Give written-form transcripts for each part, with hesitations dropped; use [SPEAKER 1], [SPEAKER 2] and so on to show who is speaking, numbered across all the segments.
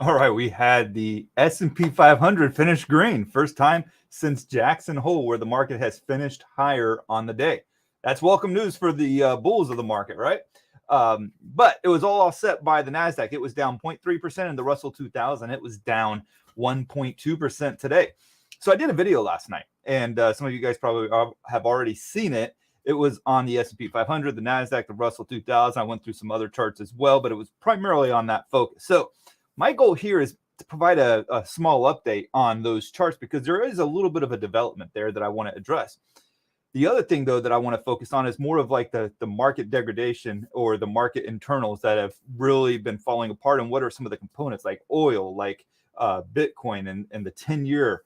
[SPEAKER 1] All right, we had the S&P 500 finish green. First time since Jackson Hole where the market has finished higher on the day. That's welcome news for the bulls of the market, right? But it was all offset by the NASDAQ. It was down 0.3%, and the Russell 2000, it was down 1.2% today. So I did a video last night, and some of you guys probably have already seen it. It was on the S&P 500, the NASDAQ, the Russell 2000. I went through some other charts as well, but it was primarily on that focus. So my goal here is to provide a small update on those charts because there is a little bit of a development there that I want to address. The other thing, though, that I want to focus on is more of like the market degradation or the market internals that have really been falling apart, and what are some of the components like oil, like Bitcoin and the 10-year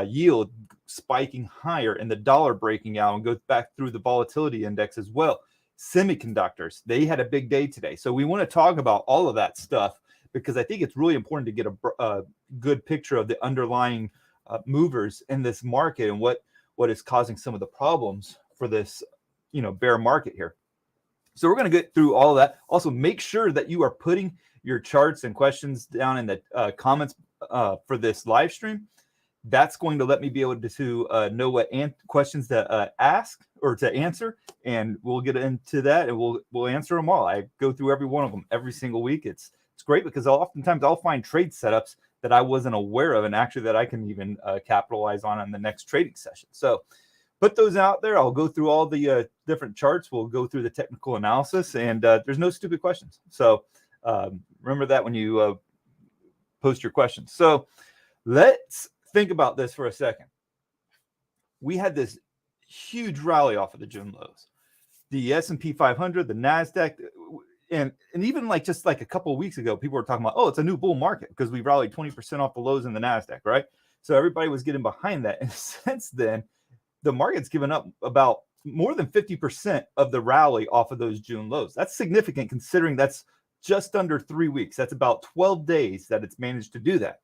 [SPEAKER 1] yield spiking higher and the dollar breaking out, and goes back through the volatility index as well. Semiconductors, they had a big day today. So we want to talk about all of that stuff because I think it's really important to get a good picture of the underlying movers in this market and what is causing some of the problems for this, bear market here. So we're going to get through all of that. Also, make sure that you are putting your charts and questions down in the comments for this live stream. That's going to let me be able to know what questions to ask or to answer, and we'll get into that, and we'll answer them all. I go through every one of them every single week. It's great because oftentimes I'll find trade setups that I wasn't aware of, and actually that I can even capitalize on in the next trading session. So put those out there. I'll go through all the different charts. We'll go through the technical analysis, and there's no stupid questions. So remember that when you post your questions. So let's think about this for a second. We had this huge rally off of the June lows. The S&P 500, the NASDAQ, and even just a couple of weeks ago, people were talking about, oh, it's a new bull market because we rallied 20% off the lows in the NASDAQ, right? So everybody was getting behind that. And since then, the market's given up about more than 50% of the rally off of those June lows. That's significant considering that's just under 3 weeks. That's about 12 days that it's managed to do that.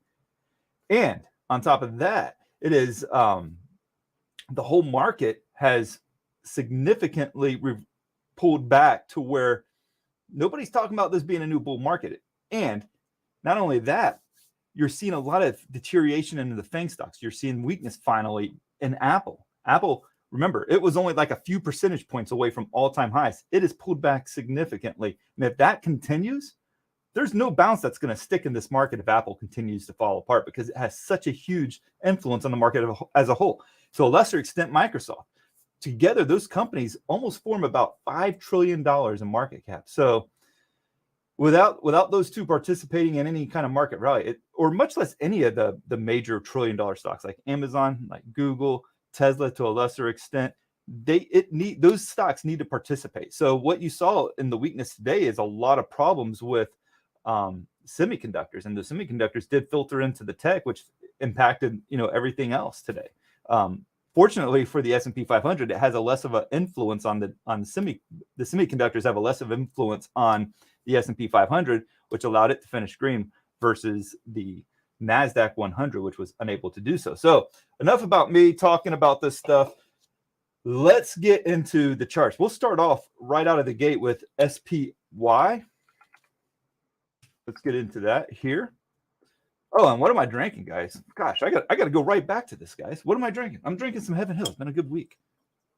[SPEAKER 1] And on top of that, it is the whole market has significantly pulled back to where nobody's talking about this being a new bull market. And not only that, you're seeing a lot of deterioration in the FANG stocks. You're seeing weakness finally in Apple. Apple, remember, it was only like a few percentage points away from all-time highs. It has pulled back significantly. And if that continues, there's no bounce that's going to stick in this market if Apple continues to fall apart because it has such a huge influence on the market as a whole. So a lesser extent, Microsoft. Together, those companies almost form about $5 trillion in market cap. So without those two participating in any kind of market rally, or much less any of the major trillion-dollar stocks like Amazon, like Google, Tesla to a lesser extent, those stocks need to participate. So what you saw in the weakness today is a lot of problems with semiconductors, and the semiconductors did filter into the tech, which impacted everything else today. Fortunately for the S&P 500, it has a less of an influence on the semiconductors have a less of influence on the S&P 500, which allowed it to finish green versus the NASDAQ 100, which was unable to do so. So enough about me talking about this stuff. Let's get into the charts. We'll start off right out of the gate with SPY. Let's get into that here. Oh, and what am I drinking, guys? Gosh, I got to go right back to this, guys. What am I drinking? I'm drinking some Heaven Hill. It's been a good week.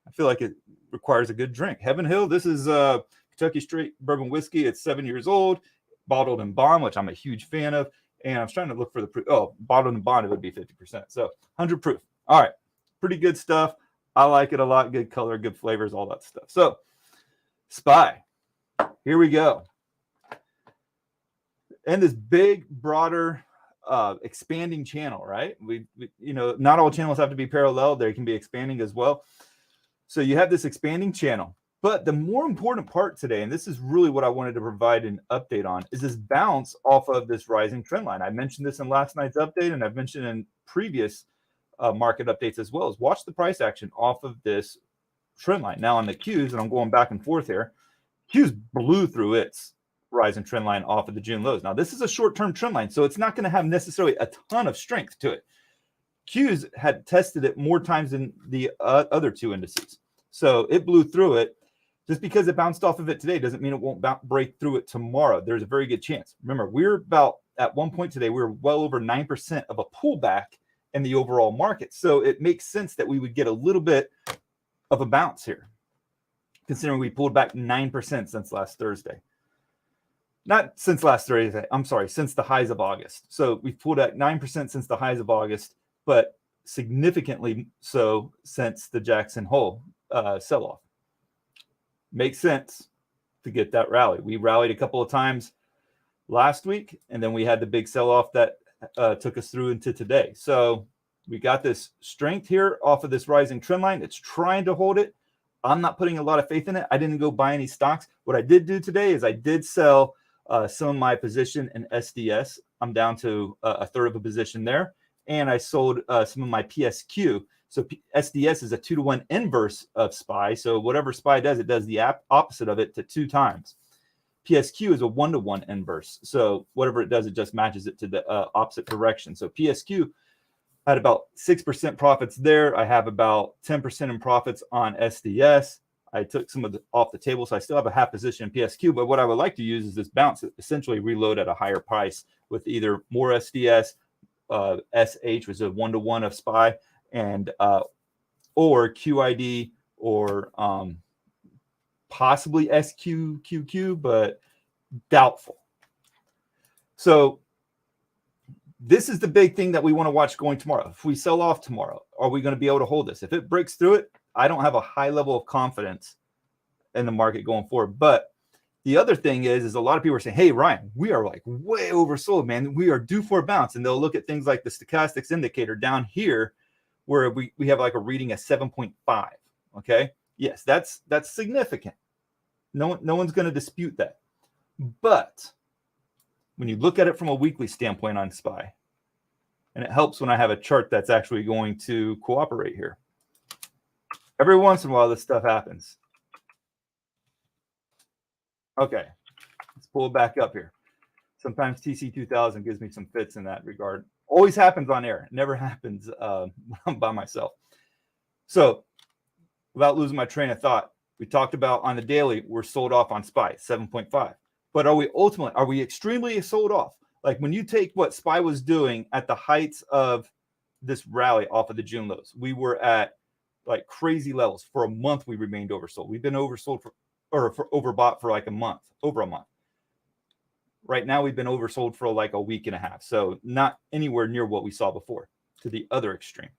[SPEAKER 1] I feel like it requires a good drink. Heaven Hill, this is Kentucky Straight Bourbon Whiskey. It's 7 years old, bottled in bond, which I'm a huge fan of. And I was trying to look for the proof. Oh, bottled in bond, it would be 50%. So 100 proof. All right. Pretty good stuff. I like it a lot. Good color, good flavors, all that stuff. So SPY, here we go. And this big, broader, expanding channel, right? We not all channels have to be parallel. They can be expanding as well. So you have this expanding channel. But the more important part today, and this is really what I wanted to provide an update on, is this bounce off of this rising trend line. I mentioned this in last night's update, and I've mentioned in previous market updates as well, is watch the price action off of this trend line. Now on the Qs, and I'm going back and forth here, Qs blew through its rising trend line off of the June lows. Now, this is a short-term trend line, so it's not going to have necessarily a ton of strength to it. Qs had tested it more times than the other two indices. So it blew through it. Just because it bounced off of it today doesn't mean it won't break through it tomorrow. There's a very good chance. Remember, we're about at one point today, we were well over 9% of a pullback in the overall market. So it makes sense that we would get a little bit of a bounce here, considering we pulled back 9% since last Thursday. Not since last Thursday, I'm sorry, since the highs of August. So we've pulled back 9% since the highs of August, but significantly so since the Jackson Hole sell-off. Makes sense to get that rally. We rallied a couple of times last week, and then we had the big sell-off that took us through into today. So we got this strength here off of this rising trend line. It's trying to hold it. I'm not putting a lot of faith in it. I didn't go buy any stocks. What I did do today is I did sell some of my position in SDS. I'm down to a third of a position there. And I sold some of my PSQ. So SDS is a 2-to-1 inverse of SPY. So whatever SPY does, it does the opposite of it to 2 times. PSQ is a 1-to-1 inverse. So whatever it does, it just matches it to the opposite direction. So PSQ had about 6% profits there. I have about 10% in profits on SDS. I took some of the off the table, so I still have a half position in PSQ. But what I would like to use is this bounce, essentially reload at a higher price with either more SDS, SH, which is a 1-to-1 of SPY, and or QID, or possibly SQQQ, but doubtful. So this is the big thing that we want to watch going tomorrow. If we sell off tomorrow, are we going to be able to hold this? If it breaks through it, I don't have a high level of confidence in the market going forward. But the other thing is a lot of people are saying, hey, Ryan, we are like way oversold, man. We are due for a bounce. And they'll look at things like the stochastics indicator down here, where we have like a reading of 7.5. Okay. Yes, that's significant. No one's going to dispute that. But when you look at it from a weekly standpoint on SPY, and it helps when I have a chart that's actually going to cooperate here. Every once in a while, this stuff happens. Okay, let's pull it back up here. Sometimes TC2000 gives me some fits in that regard. Always happens on air. It never happens by myself. So without losing my train of thought, we talked about on the daily, we're sold off on SPY, 7.5. But are we extremely sold off? Like when you take what SPY was doing at the heights of this rally off of the June lows, we were at like crazy levels. For a month, we remained oversold. We've been oversold overbought for like over a month. Right now, we've been oversold for like a week and a half. So not anywhere near what we saw before, to the other extreme.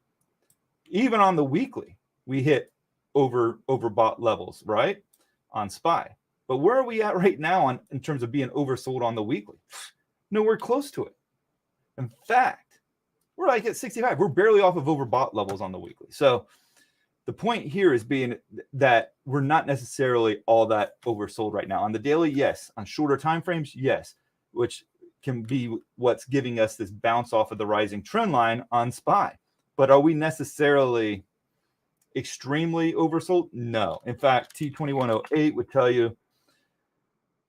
[SPEAKER 1] Even on the weekly, we hit overbought levels, right? On SPY. But where are we at right now in terms of being oversold on the weekly? Nowhere close to it. In fact, we're like at 65. We're barely off of overbought levels on the weekly. So the point here is being that we're not necessarily all that oversold right now. On the daily, yes. On shorter time frames, yes. Which can be what's giving us this bounce off of the rising trend line on SPY. But are we necessarily extremely oversold? No. In fact, T2108 would tell you,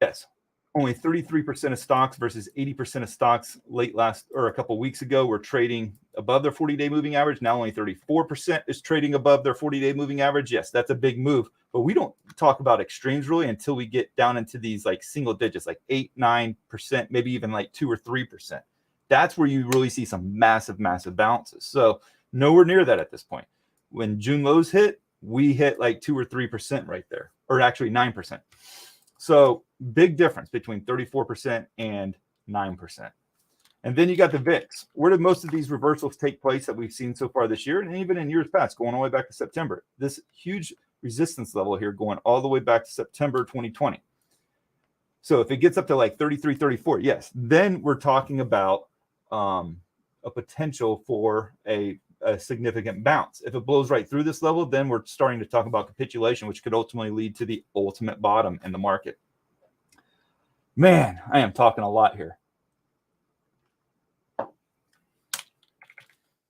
[SPEAKER 1] yes, only 33% of stocks versus 80% of stocks late last or a couple of weeks ago were trading above their 40-day moving average. Now only 34% is trading above their 40-day moving average. Yes, that's a big move, but we don't talk about extremes really until we get down into these like single digits, like 8, 9%, maybe even like 2 or 3%. That's where you really see some massive bounces. So nowhere near that at this point. When June lows hit, we hit like 2 or 3% right there, or actually 9%. So big difference between 34% and 9%. And then you got the VIX. Where did most of these reversals take place that we've seen so far this year, and even in years past, going all the way back to September? This huge resistance level here going all the way back to September 2020. So if it gets up to like 33, 34, yes, then we're talking about a potential for a significant bounce. If it blows right through this level, then we're starting to talk about capitulation, which could ultimately lead to the ultimate bottom in the market. Man, I am talking a lot here.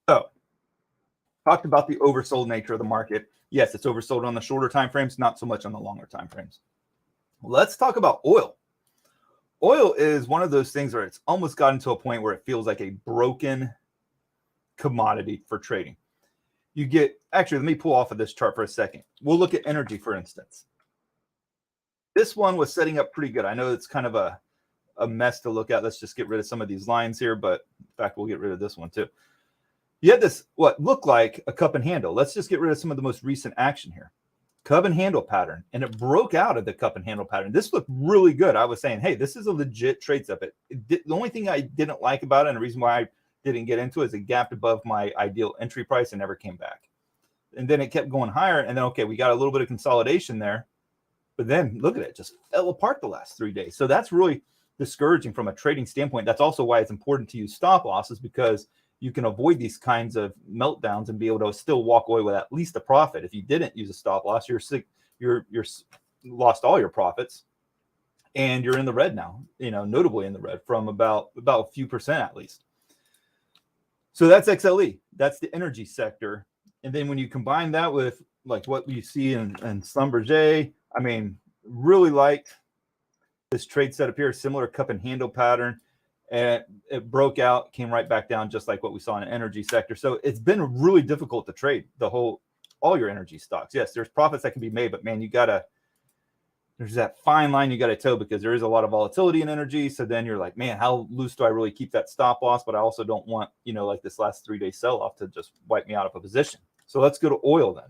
[SPEAKER 1] So, talked about the oversold nature of the market. Yes, it's oversold on the shorter time frames, not so much on the longer time frames. Let's talk about oil. Oil is one of those things where it's almost gotten to a point where it feels like a broken commodity for trading. You get, actually, let me pull off of this chart for a second. We'll look at energy, for instance. This one was setting up pretty good. I know it's kind of a a mess to look at. Let's just get rid of some of these lines here, but in fact, we'll get rid of this one too. You had this, what looked like a cup and handle. Let's just get rid of some of the most recent action here. Cup and handle pattern, and it broke out of the cup and handle pattern. This looked really good. I was saying, hey, this is a legit trade setup. The only thing I didn't like about it, and the reason why I didn't get into it, is it gapped above my ideal entry price and never came back. And then it kept going higher, and then, okay, we got a little bit of consolidation there, but then look at it, just fell apart the last 3 days. So that's really discouraging from a trading standpoint. That's also why it's important to use stop losses, because you can avoid these kinds of meltdowns and be able to still walk away with at least a profit. If you didn't use a stop loss, you're lost all your profits, and you're in the red now. Notably in the red from about a few percent at least. So that's XLE. That's the energy sector. And then when you combine that with like what you see in Schlumberger, I mean, really like this trade setup here, similar cup and handle pattern. And it broke out, came right back down, just like what we saw in the energy sector. So it's been really difficult to trade all your energy stocks. Yes, there's profits that can be made, but man, there's that fine line you got to toe, because there is a lot of volatility in energy. So then you're like, man, how loose do I really keep that stop loss? But I also don't want, like this last 3 day sell off to just wipe me out of a position. So let's go to oil then.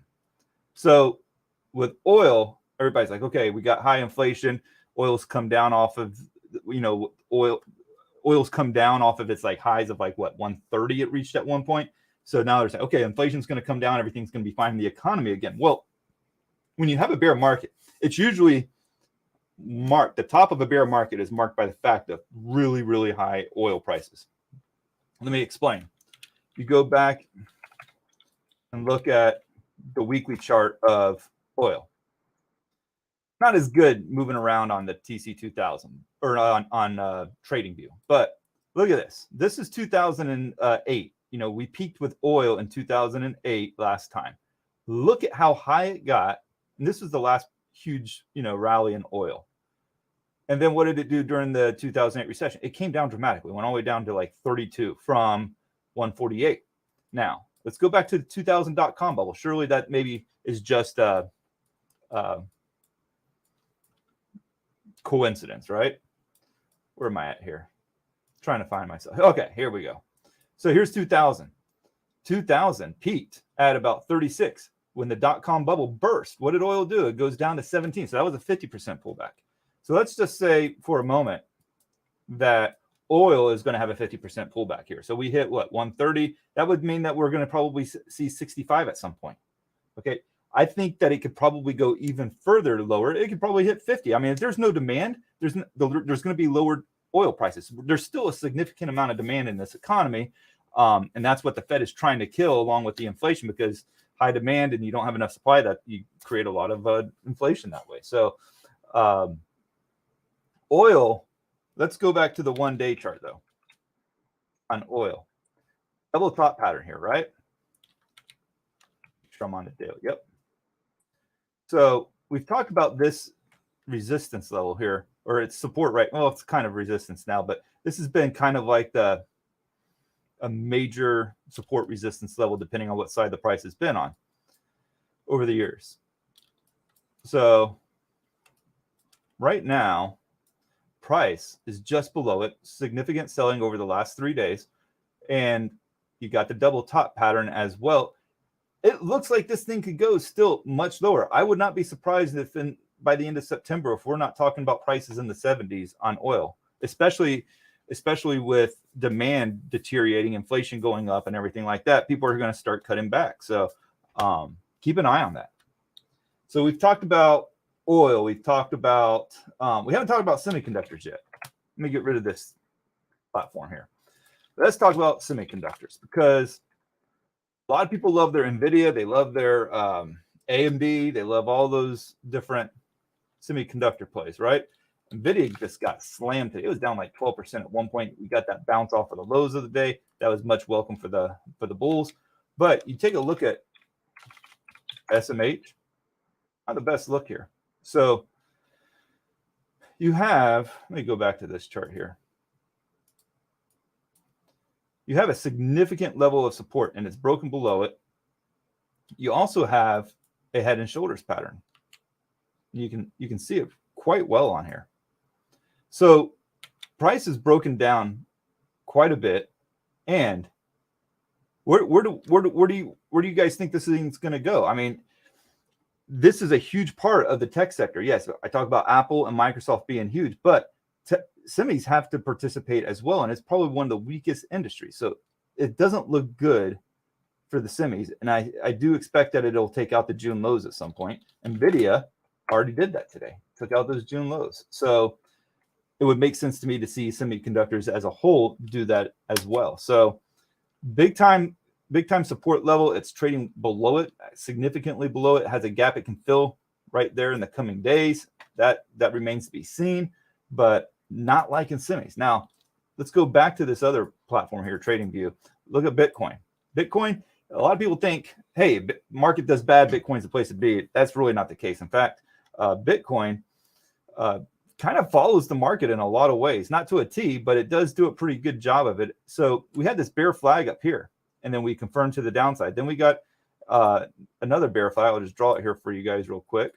[SPEAKER 1] So with oil, everybody's like, okay, we got high inflation. Oil's come down off of, oil's come down off of its like highs of like what 130 it reached at one point. So now they're saying, okay, inflation's going to come down, everything's going to be fine in the economy again. Well, when you have a bear market, it's usually the top of a bear market is marked by the fact of really, really high oil prices. Let me explain. You go back and look at the weekly chart of oil. Not as good moving around on the TC 2000 or on TradingView, but look at this. This is 2008. We peaked with oil in 2008 last time. Look at how high it got, and this was the last huge rally in oil. And then what did it do during the 2008 recession? It came down dramatically. It went all the way down to like 32 from 148. Now let's go back to the 2000 .com bubble. Surely that maybe is just coincidence, right? Where am I at here? Trying to find myself. Okay, here we go. So here's 2000. 2000 peaked at about 36 when the .com bubble burst. What did oil do? It goes down to 17. So that was a 50% pullback. So let's just say for a moment that oil is going to have a 50% pullback here. So we hit what, 130? That would mean that we're going to probably see 65 at some point. Okay. I think that it could probably go even further lower. It could probably hit 50. I mean, if there's no demand, there's going to be lowered oil prices. There's still a significant amount of demand in this economy. And that's what the Fed is trying to kill, along with the inflation, because high demand and you don't have enough supply, that you create a lot of inflation that way. So oil, let's go back to the 1 day chart though on oil. Double top pattern here, right? Make sure I'm on the daily. Yep. So we've talked about this resistance level here, or it's support, right? Well, it's kind of resistance now, but this has been kind of like a major support resistance level, depending on what side the price has been on over the years. So right now, price is just below it, significant selling over the last 3 days. And you got the double top pattern as well. It looks like this thing could go still much lower. I would not be surprised if by the end of September, if we're not talking about prices in the 70s on oil, especially with demand deteriorating, inflation going up and everything like that, people are going to start cutting back. So keep an eye on that. So we've talked about oil. We've talked about, we haven't talked about semiconductors yet. Let me get rid of this platform here. Let's talk about semiconductors, because a lot of people love their NVIDIA. They love their AMD. They love all those different semiconductor plays, right? NVIDIA just got slammed today. It was down like 12% at one point. We got that bounce off of the lows of the day. That was much welcome for the bulls. But you take a look at SMH, not the best look here. So you have, let me go back to this chart here. You have a significant level of support, and it's broken below it. You also have a head and shoulders pattern. You can see it quite well on here. So price has broken down quite a bit. And where do you guys think this thing's going to go? I mean, this is a huge part of the tech sector. Yes, I talk about Apple and Microsoft being huge, but semis have to participate as well, and it's probably one of the weakest industries. So it doesn't look good for the semis, and I do expect that it'll take out the June lows at some point. NVIDIA already did that today, took out those June lows. So it would make sense to me to see semiconductors as a whole do that as well. So big time support level. It's trading below it, significantly below it. Has a gap it can fill right there in the coming days. That remains to be seen, but not like in semis. Now, let's go back to this other platform here, TradingView. Look at Bitcoin. Bitcoin, a lot of people think, hey, market does bad, Bitcoin's the place to be. That's really not the case. In fact, Bitcoin kind of follows the market in a lot of ways, not to a T, but it does do a pretty good job of it. So we had this bear flag up here, and then we confirmed to the downside. Then we got another bear flag. I'll just draw it here for you guys real quick.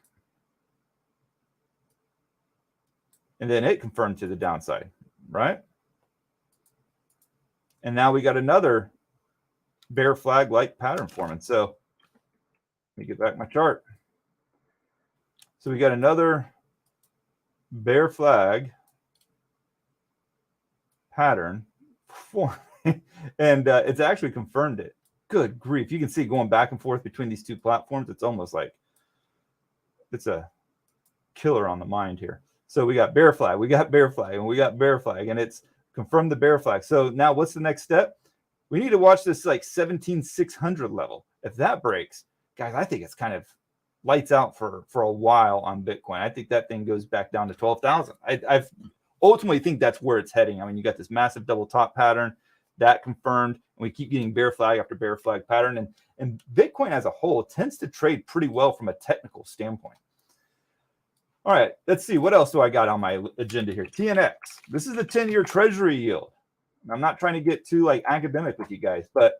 [SPEAKER 1] And then it confirmed to the downside, right? And now we got another bear flag like pattern forming. So let me get back my chart. So we got another bear flag pattern forming, and it's actually confirmed it. Good grief. You can see going back and forth between these two platforms. It's almost like it's a killer on the mind here. So we got bear flag, we got bear flag, and we got bear flag, and it's confirmed the bear flag. So now what's the next step? We need to watch this like 17,600 level. If that breaks, guys, I think it's kind of lights out for a while on Bitcoin. I think that thing goes back down to 12,000. I ultimately think that's where it's heading. I mean, you got this massive double top pattern that confirmed, and we keep getting bear flag after bear flag pattern. And Bitcoin as a whole tends to trade pretty well from a technical standpoint. All right, let's see. What else do I got on my agenda here? TNX. This is the 10-year treasury yield. I'm not trying to get too like academic with you guys, but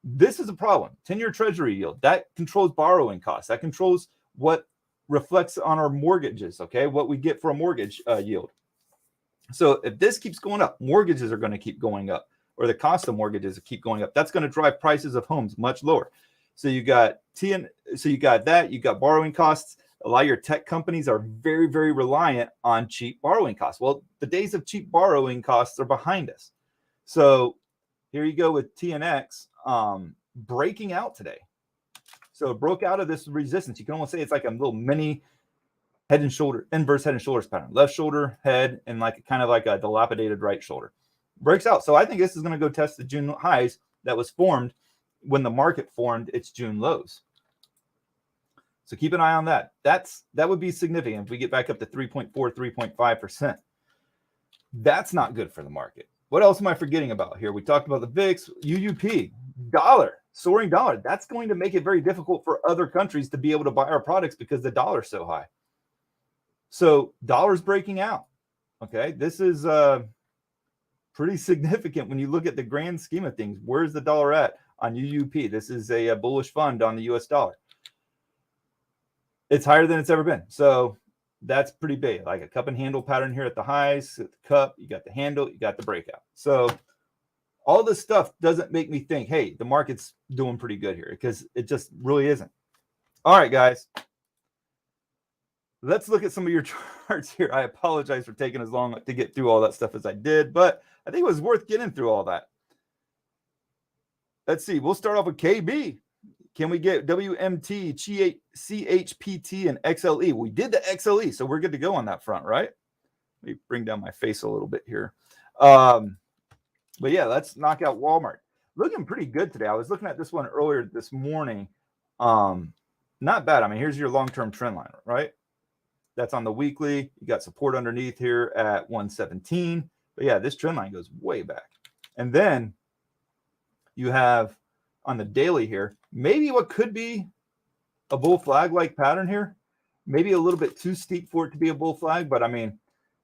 [SPEAKER 1] this is a problem. 10-year treasury yield. That controls borrowing costs. That controls what reflects on our mortgages, okay? What we get for a mortgage yield. So if this keeps going up, mortgages are going to keep going up, or the cost of mortgages keep going up. That's going to drive prices of homes much lower. So you got that, you got borrowing costs. A lot of your tech companies are very, very reliant on cheap borrowing costs. Well, the days of cheap borrowing costs are behind us. So here you go with TNX breaking out today. So it broke out of this resistance. You can almost say it's like a little mini head and shoulder, inverse head and shoulders pattern. Left shoulder, head, and like kind of like a dilapidated right shoulder. Breaks out. So I think this is going to go test the June highs that was formed when the market formed its June lows. So keep an eye on that. That would be significant if we get back up to 3.4, 3.5%. That's not good for the market. What else am I forgetting about here? We talked about the VIX, UUP, dollar, soaring dollar. That's going to make it very difficult for other countries to be able to buy our products because the dollar's so high. So dollar's breaking out. Okay, this is pretty significant when you look at the grand scheme of things. Where's the dollar at on UUP? This is a bullish fund on the US dollar. It's higher than it's ever been. So that's pretty big. Like a cup and handle pattern here at the highs, at the cup, you got the handle, you got the breakout. So all this stuff doesn't make me think, hey, the market's doing pretty good here, because it just really isn't. All right, guys. Let's look at some of your charts here. I apologize for taking as long to get through all that stuff as I did, but I think it was worth getting through all that. Let's see. We'll start off with KB. Can we get WMT, CHPT, and XLE? We did the XLE, so we're good to go on that front, right? Let me bring down my face a little bit here. But yeah, let's knock out Walmart. Looking pretty good today. I was looking at this one earlier this morning. Not bad. I mean, here's your long-term trend line, right? That's on the weekly. You got support underneath here at 117. But yeah, this trend line goes way back. And then you have on the daily here, maybe what could be a bull flag like pattern here, maybe a little bit too steep for it to be a bull flag, but I mean,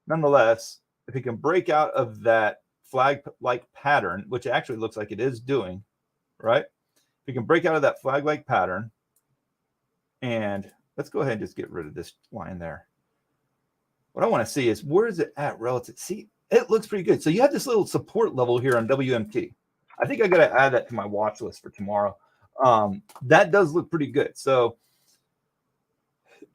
[SPEAKER 1] nonetheless, if it can break out of that flag like pattern, which actually looks like it is doing, right? If you can break out of that flag like pattern, and let's go ahead and just get rid of this line there. What I want to see is, where is it at relative? See, it looks pretty good. So you have this little support level here on WMT. I think I got to add that to my watch list for tomorrow. That does look pretty good. So,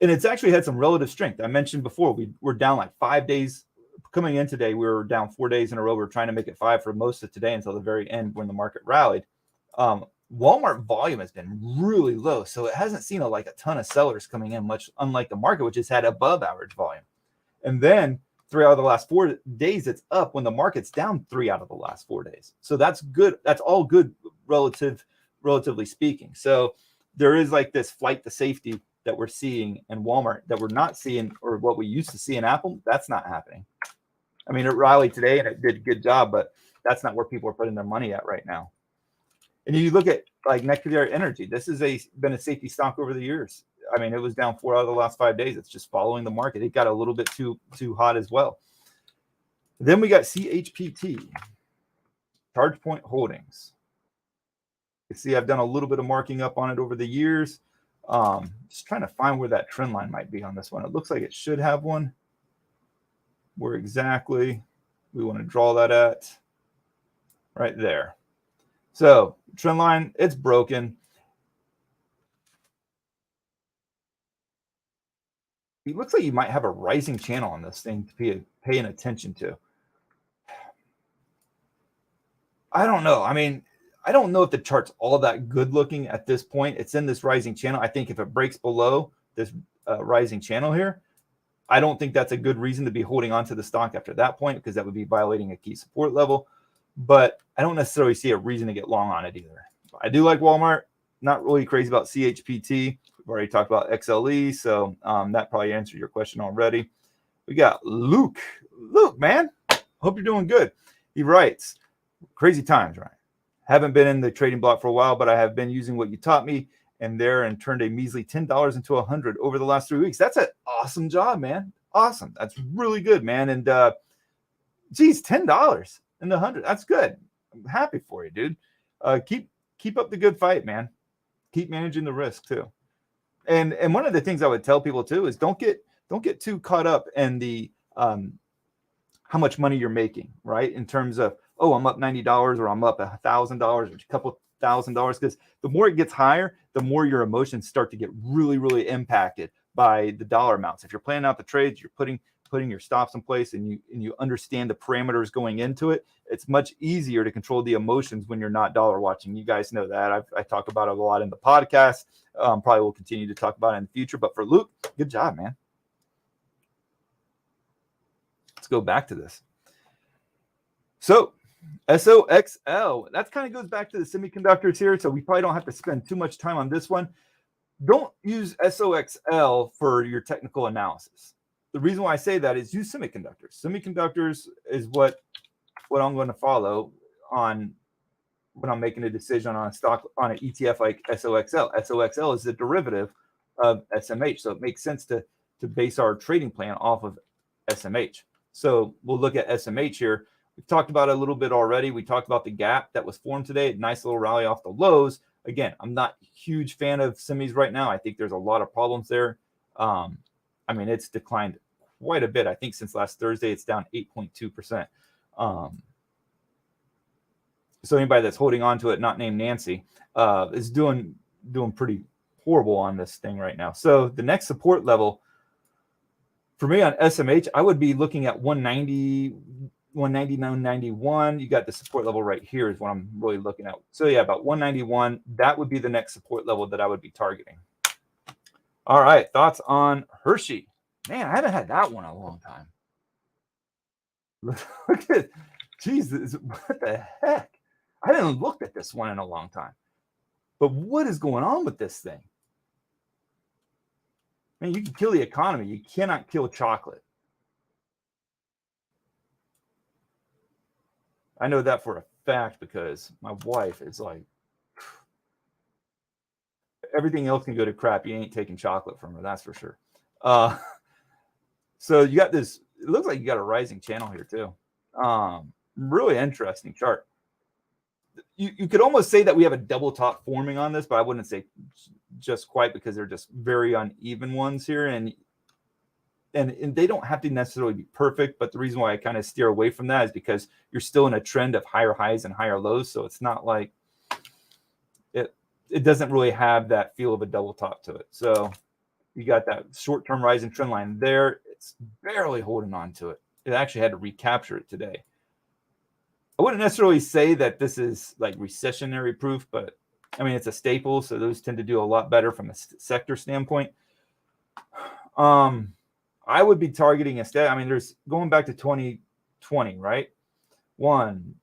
[SPEAKER 1] and it's actually had some relative strength. I mentioned before, we're down like 5 days. Coming in today, we were down 4 days in a row. We were trying to make it 5 for most of today until the very end when the market rallied. Walmart volume has been really low, so it hasn't seen a ton of sellers coming in, much unlike the market, which has had above average volume. And then 3 out of the last 4 days, it's up when the market's down 3 out of the last 4 days. So that's good. That's all good relatively speaking. So there is like this flight to safety that we're seeing in Walmart that we're not seeing, or what we used to see in Apple. That's not happening. I mean, it rallied today and it did a good job, but that's not where people are putting their money at right now. And you look at like Nuclear Energy. This has been a safety stock over the years. I mean, it was down 4 out of the last 5 days. It's just following the market. It got a little bit too hot as well. Then we got CHPT, ChargePoint Holdings. You see, I've done a little bit of marking up on it over the years. Just trying to find where that trend line might be on this one. It looks like it should have one. Where exactly we want to draw that at? Right there. So trend line, it's broken. It looks like you might have a rising channel on this thing to be paying attention to. I don't know. I mean, I don't know if the chart's all that good looking at this point. It's in this rising channel. I think if it breaks below this rising channel here, I don't think that's a good reason to be holding on to the stock after that point, because that would be violating a key support level. But I don't necessarily see a reason to get long on it either. I do like Walmart. Not really crazy about CHPT. We've already talked about XLE, so that probably answered your question already. We got Luke. Luke, man, hope you're doing good. He writes, crazy times, right? Haven't been in the trading block for a while, but I have been using what you taught me and turned a measly $10 into $100 over the last 3 weeks. That's an awesome job, man. Awesome. That's really good, man. And geez, $10 into $100. That's good. I'm happy for you, dude. Keep up the good fight, man. Keep managing the risk too. And one of the things I would tell people too is don't get too caught up in the how much money you're making, right? In terms of, oh, I'm up $90 or I'm up $1,000 or a couple $1,000, because the more it gets higher, the more your emotions start to get really, really impacted by the dollar amounts. If you're planning out the trades, you're putting your stops in place, and you understand the parameters going into it, it's much easier to control the emotions when you're not dollar watching. You guys know that. I talk about it a lot in the podcast. Probably will continue to talk about it in the future. But for Luke, good job, man. Let's go back to this. So SOXL, that kind of goes back to the semiconductors here. So we probably don't have to spend too much time on this one. Don't use SOXL for your technical analysis. The reason why I say that is use semiconductors. Semiconductors is what I'm going to follow on when I'm making a decision on a stock, on an ETF like SOXL. SOXL is the derivative of SMH. So it makes sense to base our trading plan off of SMH. So we'll look at SMH here. We've talked about it a little bit already. We talked about the gap that was formed today. Nice little rally off the lows. Again, I'm not a huge fan of semis right now. I think there's a lot of problems there. I mean, it's declined quite a bit. I think since last Thursday, it's down 8.2%. So anybody that's holding on to it, not named Nancy, is doing pretty horrible on this thing right now. So the next support level for me on SMH, I would be looking at 190, 199.91. You got the support level right here is what I'm really looking at. So yeah, about 191. That would be the next support level that I would be targeting. All right, thoughts on Hershey? Man, I haven't had that one in a long time. Look at, Jesus, what the heck? I haven't looked at this one in a long time. But what is going on with this thing? Man, you can kill the economy. You cannot kill chocolate. I know that for a fact because my wife is like, everything else can go to crap. You ain't taking chocolate from her, that's for sure. So you got this, it looks like you got a rising channel here too. Really interesting chart. You could almost say that we have a double top forming on this, but I wouldn't say just quite, because they're just very uneven ones here. And and they don't have to necessarily be perfect, but the reason why I kind of steer away from that is because you're still in a trend of higher highs and higher lows. So it's not like it doesn't really have that feel of a double top to it. So you got that short-term rising trend line there. It's barely holding on to it. It actually had to recapture it today. I wouldn't necessarily say that this is like recessionary proof, but I mean, it's a staple. So those tend to do a lot better from a sector standpoint. I would be targeting instead. I mean, there's going back to 2020, right? 1,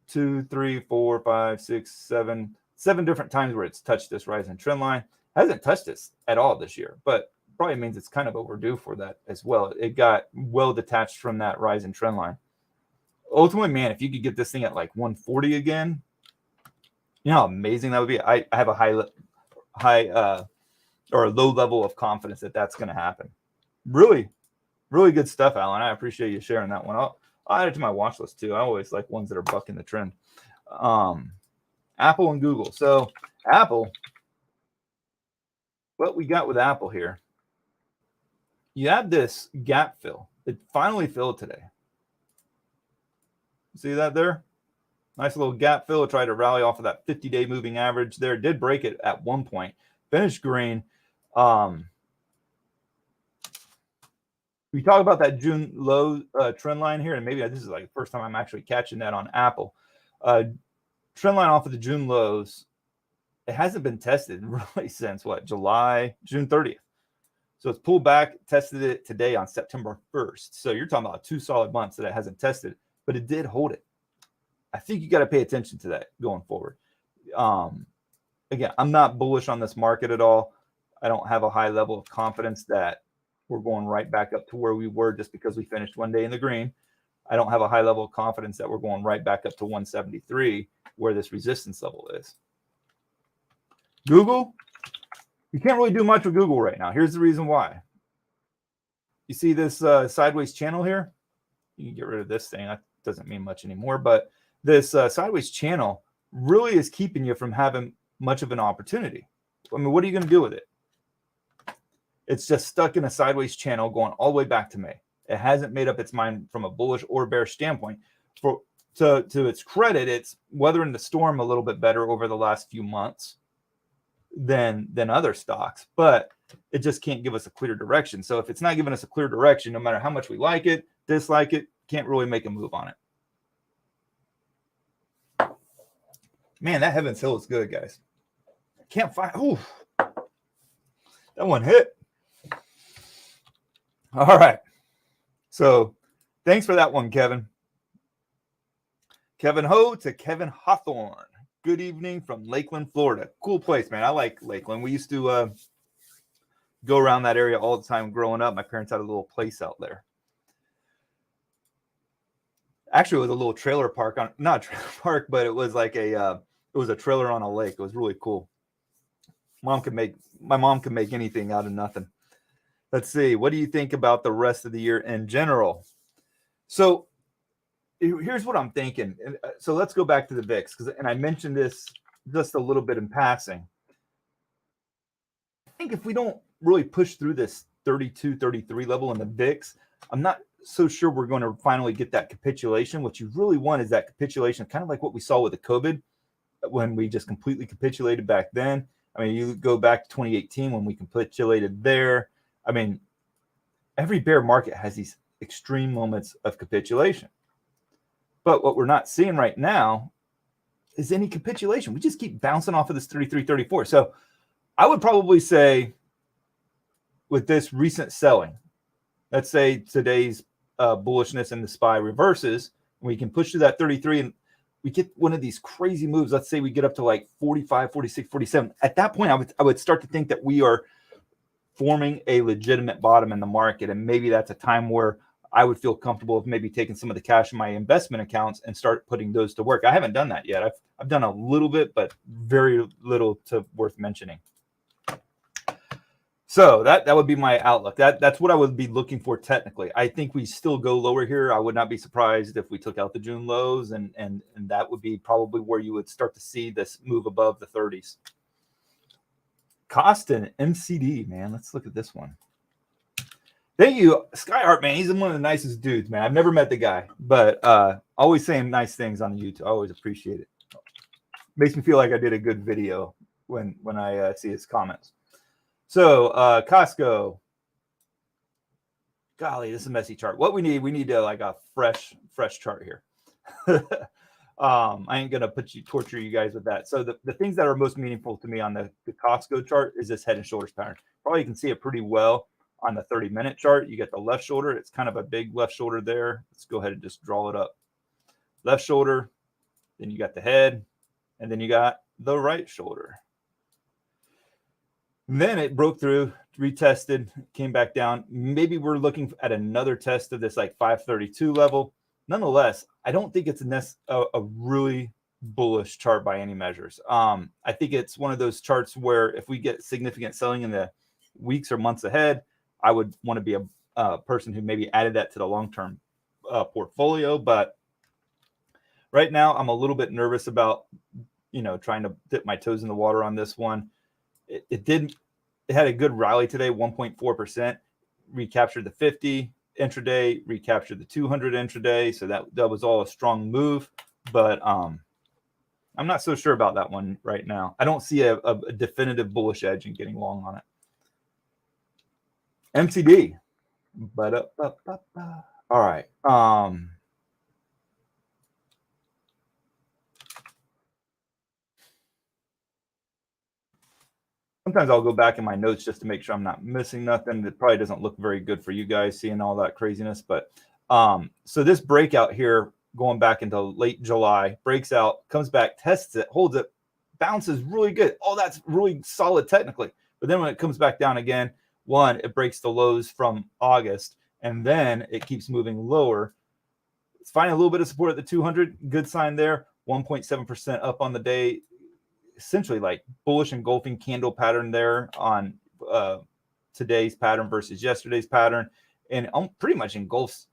[SPEAKER 1] 2, 3, 4, 5, 6, 7 different times where it's touched this rising trend line. Hasn't touched this at all this year, but probably means it's kind of overdue for that as well. It got well detached from that rising trend line. Ultimately, man, if you could get this thing at like 140 again, you know how amazing that would be. I have a high or a low level of confidence that that's going to happen. Really, really good stuff, Alan. I appreciate you sharing that one. I'll add it to my watch list too. I always like ones that are bucking the trend. Apple and Google. So Apple, what we got with Apple here, you have this gap fill. It finally filled today. See that there? Nice little gap fill. It tried to rally off of that 50-day moving average there. It did break it at one point. Finished green. We talk about that June low trend line here, and maybe this is like the first time I'm actually catching that on Apple. Trend line off of the June lows, it hasn't been tested really since what, June 30th. So it's pulled back, tested it today on September 1st. So you're talking about 2 solid months that it hasn't tested, but it did hold it. I think you got to pay attention to that going forward. Again, I'm not bullish on this market at all. I don't have a high level of confidence that we're going right back up to where we were just because we finished one day in the green. I don't have a high level of confidence that we're going right back up to 173 where this resistance level is. Google, you can't really do much with Google right now. Here's the reason why. You see this sideways channel here? You can get rid of this thing. That doesn't mean much anymore, but this sideways channel really is keeping you from having much of an opportunity. I mean, what are you going to do with it? It's just stuck in a sideways channel going all the way back to May. It hasn't made up its mind from a bullish or bearish standpoint. To its credit, it's weathering the storm a little bit better over the last few months than other stocks, but it just can't give us a clear direction. So if it's not giving us a clear direction, no matter how much we like it, dislike it, can't really make a move on it. Man, that Heaven's Hill is good, guys. Can't find. Ooh, that one hit. All right. So thanks for that one, Kevin. Kevin Ho to Kevin Hawthorne. Good evening from Lakeland, Florida. Cool place, man. I like Lakeland. We used to go around that area all the time growing up. My parents had a little place out there. Actually, it was a little trailer park on, not a trailer park, but it was like it was a trailer on a lake. It was really cool. My mom could make anything out of nothing. Let's see. What do you think about the rest of the year in general? So here's what I'm thinking. So let's go back to the VIX, and I mentioned this just a little bit in passing. I think if we don't really push through this 32, 33 level in the VIX, I'm not so sure we're going to finally get that capitulation. What you really want is that capitulation, kind of like what we saw with the COVID when we just completely capitulated back then. I mean, you go back to 2018 when we capitulated there. I mean, every bear market has these extreme moments of capitulation. But what we're not seeing right now is any capitulation. We just keep bouncing off of this 33, 34. So I would probably say with this recent selling, let's say today's bullishness in the SPY reverses, we can push to that 33 and we get one of these crazy moves. Let's say we get up to like 45, 46, 47. At that point, I would start to think that we are forming a legitimate bottom in the market. And maybe that's a time where I would feel comfortable with maybe taking some of the cash in my investment accounts and start putting those to work. I haven't done that yet. I've done a little bit, but very little to worth mentioning. So that would be my outlook. That's what I would be looking for technically. I think we still go lower here. I would not be surprised if we took out the June lows, and that would be probably where you would start to see this move above the 30s. Cost and MCD, man. Let's look at this one. Thank you, Skyheart, man. He's one of the nicest dudes, man. I've never met the guy, but always saying nice things on the YouTube. I always appreciate it. Makes me feel like I did a good video when I see his comments. So Costco. Golly, this is a messy chart. What we need like a fresh chart here. I ain't gonna torture you guys with that. So the things that are most meaningful to me on the Costco chart is this head and shoulders pattern. Probably you can see it pretty well on the 30-minute chart. You get the left shoulder. It's kind of a big left shoulder there. Let's go ahead and just draw it up. Left shoulder, then you got the head, and then you got the right shoulder. And then it broke through, retested, came back down. Maybe we're looking at another test of this like 532 level. Nonetheless, I don't think it's a really bullish chart by any measures. I think it's one of those charts where if we get significant selling in the weeks or months ahead, I would want to be a person who maybe added that to the long-term portfolio. But right now, I'm a little bit nervous about, trying to dip my toes in the water on this one. It had a good rally today, 1.4%, recaptured the 50 intraday, recaptured the 200 intraday. So that was all a strong move, but I'm not so sure about that one right now. I don't see a definitive bullish edge in getting long on it. MCD. All right. Sometimes I'll go back in my notes just to make sure I'm not missing nothing. It probably doesn't look very good for you guys seeing all that craziness. But so this breakout here, going back into late July, breaks out, comes back, tests it, holds it, bounces really good. Oh, that's really solid technically. But then when it comes back down again, one, it breaks the lows from August, and then it keeps moving lower. It's finding a little bit of support at the 200. Good sign there. 1.7% up on the day. Essentially like bullish engulfing candle pattern there on today's pattern versus yesterday's pattern, and pretty much engulfs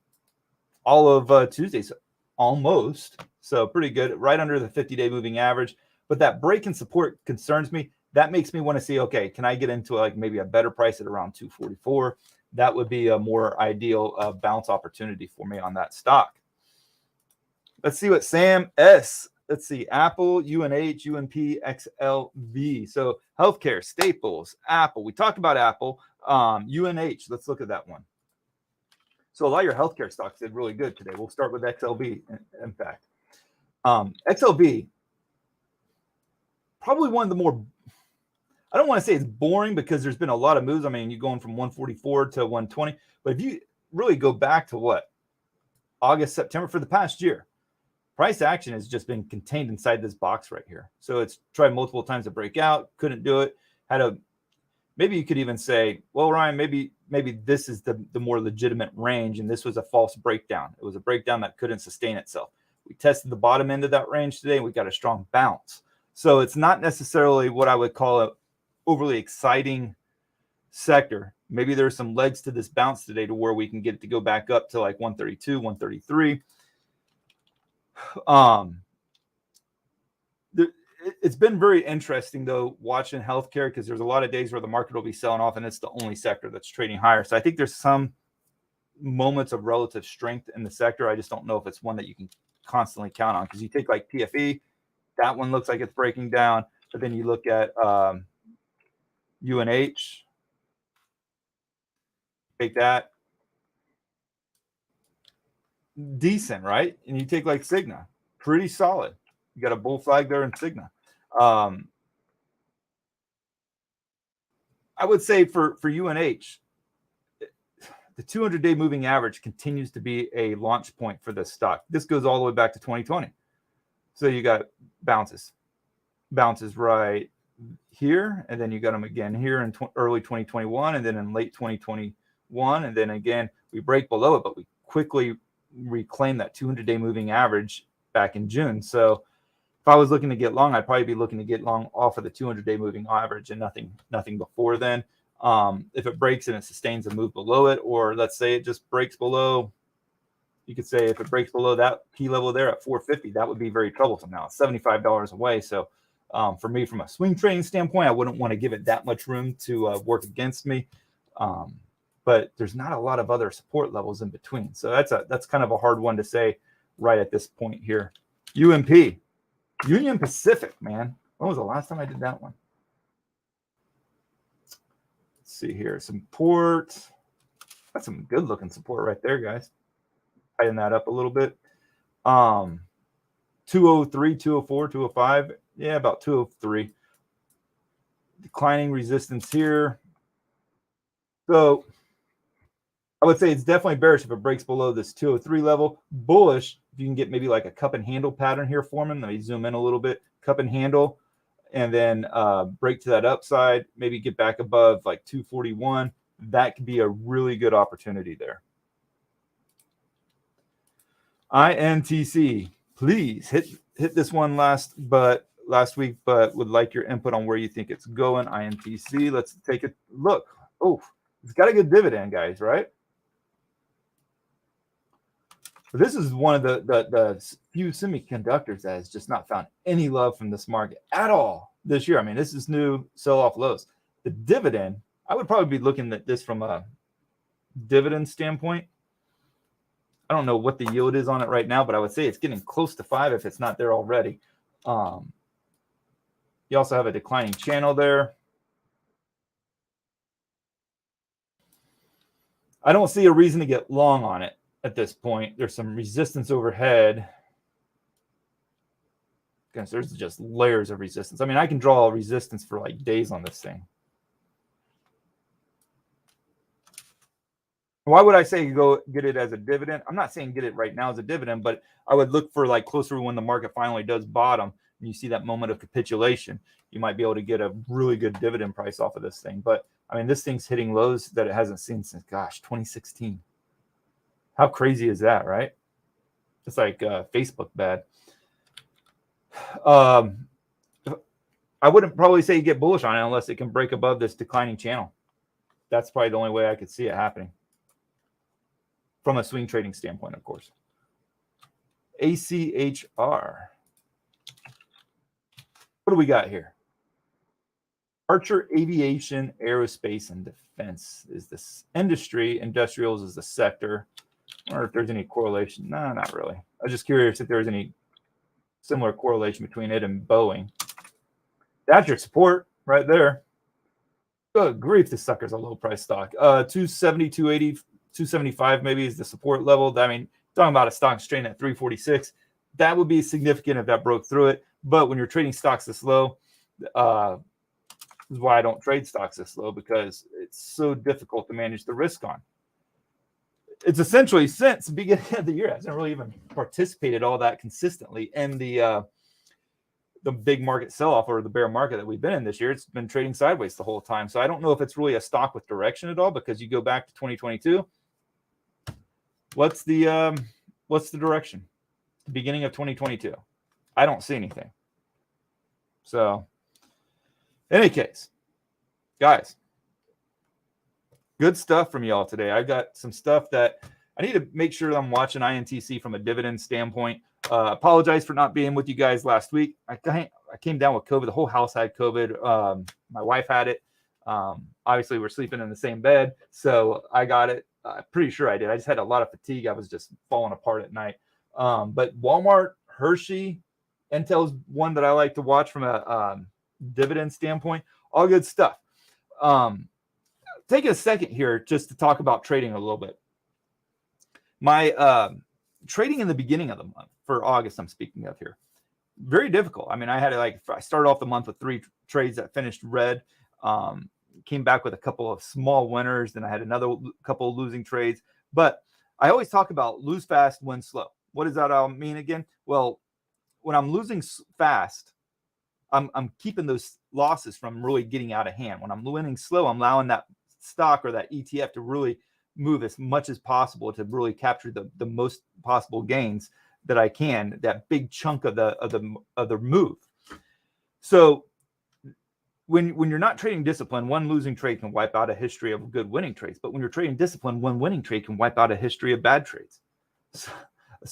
[SPEAKER 1] all of Tuesday's almost. So pretty good, right under the 50-day moving average. But that break in support concerns me. That makes me want to see, okay, can I get into like maybe a better price at around 244? That would be a more ideal bounce opportunity for me on that stock. Let's see what Sam S. Let's see, Apple, UNH, UNP, XLV. So healthcare, staples, Apple. We talked about Apple. UNH, let's look at that one. So a lot of your healthcare stocks did really good today. We'll start with XLV, in fact. XLV, probably one of the more, I don't want to say it's boring because there's been a lot of moves. I mean, you're going from 144 to 120. But if you really go back to what? August, September, for the past year, price action has just been contained inside this box right here. So it's tried multiple times to break out, couldn't do it. Maybe you could even say, well, Ryan, maybe this is the more legitimate range, and this was a false breakdown. It was a breakdown that couldn't sustain itself. We tested the bottom end of that range today, and we got a strong bounce. So it's not necessarily what I would call a overly exciting sector. Maybe there's some legs to this bounce today to where we can get it to go back up to like 132, 133. It's been very interesting though watching healthcare, because there's a lot of days where the market will be selling off and it's the only sector that's trading higher. So I think there's some moments of relative strength in the sector. I just don't know if it's one that you can constantly count on, because you take like PFE, that one looks like it's breaking down, but then you look at UNH, take that, decent, right? And you take like Cigna, pretty solid. You got a bull flag there in Cigna. I would say for UNH, the 200-day moving average continues to be a launch point for this stock. This goes all the way back to 2020. So you got bounces right here, and then you got them again here in early 2021, and then in late 2021, and then again we break below it, but we quickly reclaim that 200-day moving average back in June. So if I was looking to get long, I'd probably be looking to get long off of the 200-day moving average and nothing before then. If it breaks and it sustains a move below it, or let's say it just breaks below, you could say if it breaks below that key level there at 450, that would be very troublesome. Now it's $75 away. So for me, from a swing trading standpoint, I wouldn't want to give it that much room to work against me. but there's not a lot of other support levels in between. So that's kind of a hard one to say right at this point here. UMP, Union Pacific, man. When was the last time I did that one? Let's see here. Support. That's some good looking support right there, guys. Tighten that up a little bit. 203, 204, 205. Yeah, about 203. Declining resistance here. So I would say it's definitely bearish if it breaks below this 203 level. Bullish if you can get maybe like a cup and handle pattern here forming. Let me zoom in a little bit. Cup and handle, and then break to that upside. Maybe get back above like 241. That could be a really good opportunity there. INTC, please hit this one last week, but would like your input on where you think it's going. INTC, let's take a look. Oh, it's got a good dividend, guys, right? This is one of the few semiconductors that has just not found any love from this market at all this year. I mean, this is new sell-off lows. The dividend, I would probably be looking at this from a dividend standpoint. I don't know what the yield is on it right now, but I would say it's getting close to 5 if it's not there already. You also have a declining channel there. I don't see a reason to get long on it at this point. There's some resistance overhead. Goodness, there's just layers of resistance. I mean, I can draw resistance for like days on this thing. Why would I say go get it as a dividend? I'm not saying get it right now as a dividend, but I would look for like closer when the market finally does bottom and you see that moment of capitulation. You might be able to get a really good dividend price off of this thing. But I mean, this thing's hitting lows that it hasn't seen since, gosh, 2016. How crazy is that, right? It's like Facebook bad. I wouldn't probably say get bullish on it unless it can break above this declining channel. That's probably the only way I could see it happening. From a swing trading standpoint, of course. ACHR. What do we got here? Archer Aviation, Aerospace, and Defense is this industry. Industrials is the sector. I wonder if there's any correlation. No, not really. I was just curious if there's any similar correlation between it and Boeing. That's your support right there. Good grief, this sucker's a low price stock. 270, 280, 275 maybe is the support level. I mean, talking about a stock trading at 346, that would be significant if that broke through it. But when you're trading stocks this low, this is why I don't trade stocks this low, because it's so difficult to manage the risk on. It's essentially since the beginning of the year hasn't really even participated all that consistently in the big market sell-off or the bear market that we've been in this year. It's been trading sideways the whole time. So I don't know if it's really a stock with direction at all, because you go back to 2022. What's the direction? The beginning of 2022. I don't see anything. So in any case, guys, good stuff from y'all today. I've got some stuff that I need to make sure that I'm watching INTC from a dividend standpoint. Apologize for not being with you guys last week. I came down with COVID. The whole house had COVID. My wife had it. Obviously, we're sleeping in the same bed, so I got it. Pretty sure I did. I just had a lot of fatigue. I was just falling apart at night. But Walmart, Hershey, Intel's one that I like to watch from a dividend standpoint. All good stuff. Take a second here just to talk about trading a little bit. My trading in the beginning of the month for August, I'm speaking of here, very difficult. I mean, I started off the month with 3 trades that finished red. Came back with a couple of small winners. Then I had another couple of losing trades. But I always talk about lose fast, win slow. What does that all mean again? Well, when I'm losing fast, I'm keeping those losses from really getting out of hand. When I'm winning slow, I'm allowing that stock or that ETF to really move as much as possible to really capture the most possible gains that I can, that big chunk of the move. So when you're not trading discipline, one losing trade can wipe out a history of good winning trades. But when you're trading discipline, one winning trade can wipe out a history of bad trades.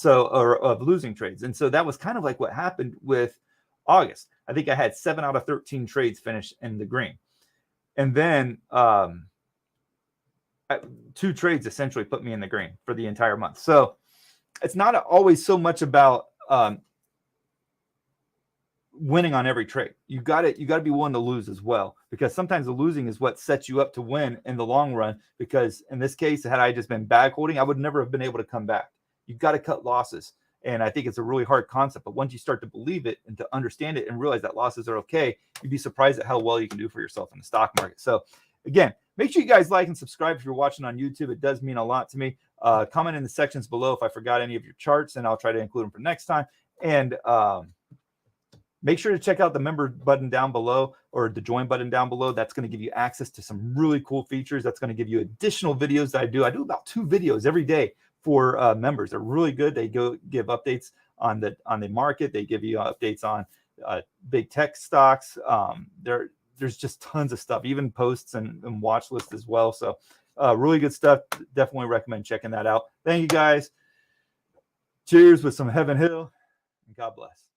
[SPEAKER 1] Or of losing trades. And so that was kind of like what happened with August. I think I had 7 out of 13 trades finish in the green. And then 2 trades essentially put me in the green for the entire month. So it's not always so much about winning on every trade. You got to be willing to lose as well, because sometimes the losing is what sets you up to win in the long run. Because in this case, had I just been bag holding, I would never have been able to come back. You've got to cut losses. And I think it's a really hard concept, but once you start to believe it and to understand it and realize that losses are okay, you'd be surprised at how well you can do for yourself in the stock market. So again, make sure you guys like and subscribe if you're watching on YouTube. It does mean a lot to me. Comment in the sections below if I forgot any of your charts, and I'll try to include them for next time. And make sure to check out the member button down below, or the join button down below. That's going to give you access to some really cool features. That's going to give you additional videos that I do. I do about 2 videos every day for members. They're really good. They give updates on the market. They give you updates on big tech stocks. There's just tons of stuff, even posts and watch lists as well. So really good stuff. Definitely recommend checking that out. Thank you guys. Cheers with some Heaven Hill, and God bless.